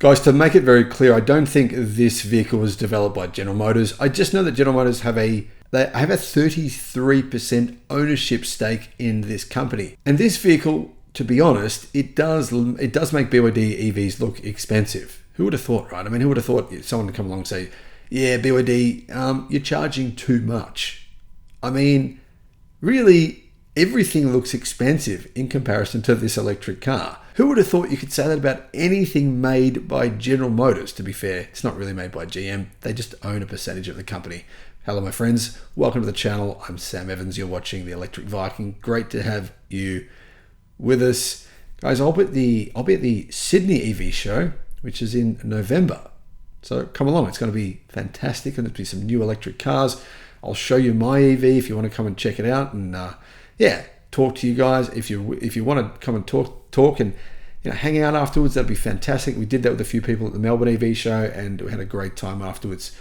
Guys, to make it very clear, I don't think this vehicle was developed by General Motors. I just know that General Motors have a 33% ownership stake in this company. And this vehicle, to be honest, it does make BYD EVs look expensive. Who would have thought, right? I mean, who would have thought someone would come along and say, yeah, BYD, you're charging too much. I mean, really, everything looks expensive in comparison to this electric car. Who would have thought you could say that about anything made by General Motors? To be fair, it's not really made by GM. They just own a percentage of the company. Hello, my friends. Welcome to the channel. I'm Sam Evans. You're watching the Electric Viking. Great to have you with us. Guys, I'll be at the Sydney EV show, which is in November. So come along. It's going to be fantastic, and there'll be some new electric cars. I'll show you my EV if you want to come and check it out, and talk to you guys. If you want to come and talk and hang out afterwards, that'd be fantastic. We did that with a few people at the Melbourne EV show, and we had a great time afterwards.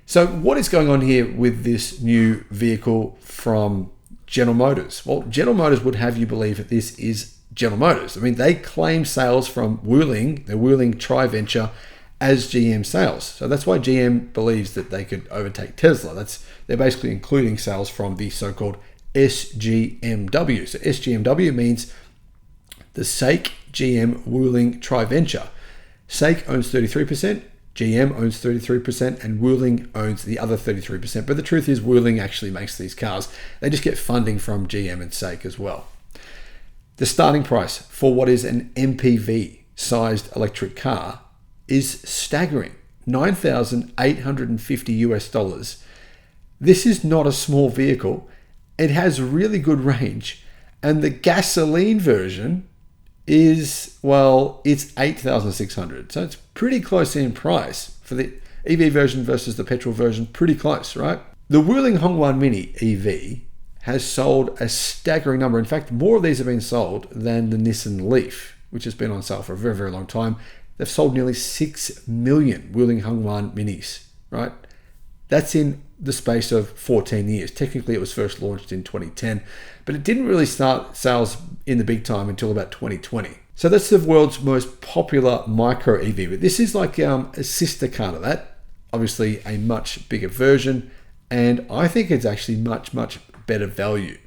So what is going on here with this new vehicle from General Motors? Well, General Motors would have you believe that this is General Motors. I mean, they claim sales from their Wuling tri-venture as GM sales. So that's why GM believes that they could overtake Tesla. They're basically including sales from the so-called SGMW. So SGMW means the SAIC GM Wuling tri-venture. SAIC owns 33%, GM owns 33%, and Wuling owns the other 33%. But the truth is, Wuling actually makes these cars. They just get funding from GM and SAIC as well. The starting price for what is an MPV sized electric car is staggering, $9,850. This is not a small vehicle. It has really good range, and the gasoline version is, well, it's $8,600. So it's pretty close in price for the EV version versus the petrol version. Pretty close, right? The Wuling Hongwan Mini EV has sold a staggering number. In fact, more of these have been sold than the Nissan Leaf, which has been on sale for a very, very long time. They've sold nearly 6 million Wuling Hongwan Minis, right? That's in the space of 14 years. Technically, it was first launched in 2010, but it didn't really start sales in the big time until about 2020. So that's the world's most popular micro EV. But this is like a sister car to that, obviously a much bigger version, and I think it's actually much, much better value.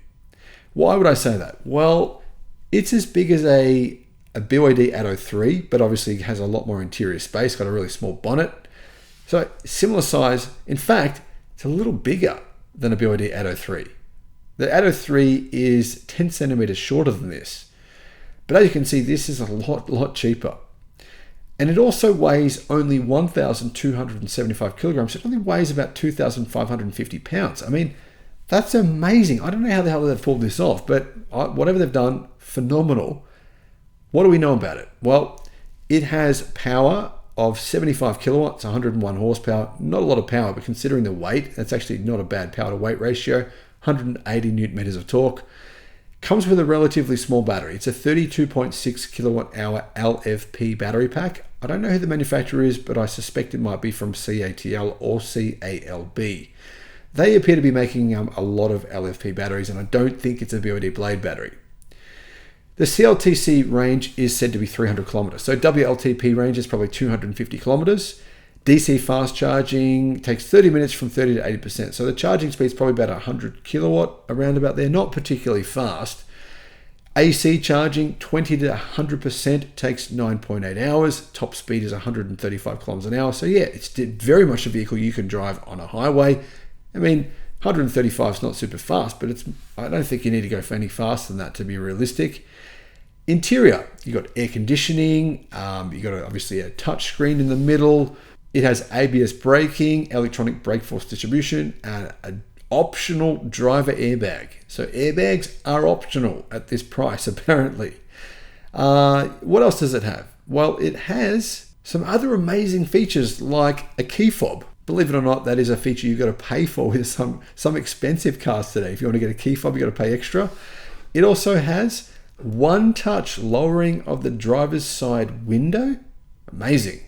Why would I say that? Well, it's as big as a BYD Atto 3, but obviously has a lot more interior space, got a really small bonnet. So similar size. In fact, it's a little bigger than a BYD Atto 3. The Atto 3 is 10 centimeters shorter than this. But as you can see, this is a lot cheaper. And it also weighs only 1,275 kilograms. It only weighs about 2,550 pounds. I mean, that's amazing. I don't know how the hell they've pulled this off, but whatever they've done, phenomenal. What do we know about it? Well, it has power of 75 kilowatts, 101 horsepower. Not a lot of power, but considering the weight, that's actually not a bad power to weight ratio. 180 newton meters of torque. Comes with a relatively small battery. It's a 32.6 kilowatt hour LFP battery pack. I don't know who the manufacturer is, but I suspect it might be from CATL or CALB. They appear to be making a lot of LFP batteries, and I don't think it's a BYD Blade battery. The CLTC range is said to be 300 kilometers. So WLTP range is probably 250 kilometers. DC fast charging takes 30 minutes from 30 to 80%. So the charging speed is probably about 100 kilowatt around about there, not particularly fast. AC charging 20 to 100% takes 9.8 hours. Top speed is 135 kilometers an hour. So yeah, it's very much a vehicle you can drive on a highway. I mean, 135 is not super fast, but I don't think you need to go for any faster than that to be realistic. Interior, you got air conditioning, you got obviously a touch screen in the middle. It has ABS braking, electronic brake force distribution, and an optional driver airbag. So airbags are optional at this price, apparently. What else does it have? Well, it has some other amazing features like a key fob. Believe it or not, that is a feature you've got to pay for with some expensive cars today. If you want to get a key fob, you've got to pay extra. It also has one-touch lowering of the driver's side window. Amazing.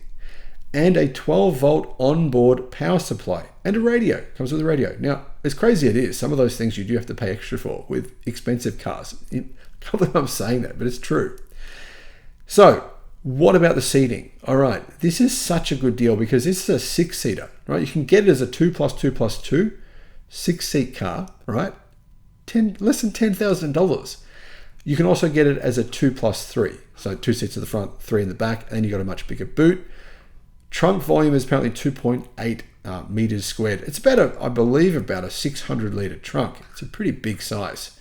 And a 12-volt onboard power supply and a radio. Comes with a radio. Now, as crazy as it is, some of those things you do have to pay extra for with expensive cars. I can't believe I'm saying that, but it's true. So, What about the seating? All right, this is such a good deal because this is a 6-seater, right? You can get it as a 2+2+2, 6-seat car, right? Less than $10,000. You can also get it as a 2+3, so 2 seats at the front, 3 in the back, and then you got a much bigger boot. Trunk volume is apparently 2.8 meters squared. It's about I believe about a 600-liter trunk. It's a pretty big size.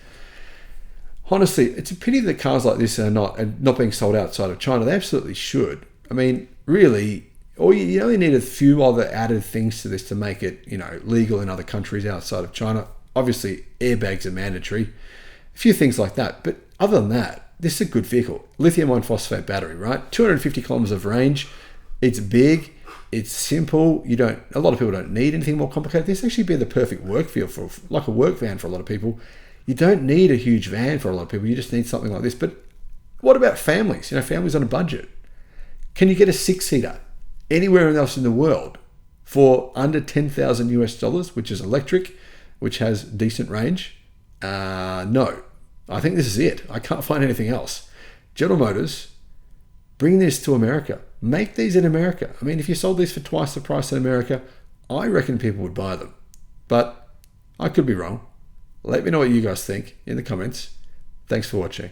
Honestly, it's a pity that cars like this are not being sold outside of China. They absolutely should. I mean, really, you only need a few other added things to this to make it, legal in other countries outside of China. Obviously, airbags are mandatory. A few things like that. But other than that, this is a good vehicle. Lithium iron phosphate battery, right? 250 kilometers of range. It's big. It's simple. A lot of people don't need anything more complicated. This actually be the perfect work vehicle like a work van for a lot of people. You don't need a huge van for a lot of people. You just need something like this. But what about families? Families on a budget. Can you get a 6-seater anywhere else in the world for under $10,000 which is electric, which has decent range? No. I think this is it. I can't find anything else. General Motors, bring this to America. Make these in America. I mean, if you sold these for twice the price in America, I reckon people would buy them. But I could be wrong. Let me know what you guys think in the comments. Thanks for watching.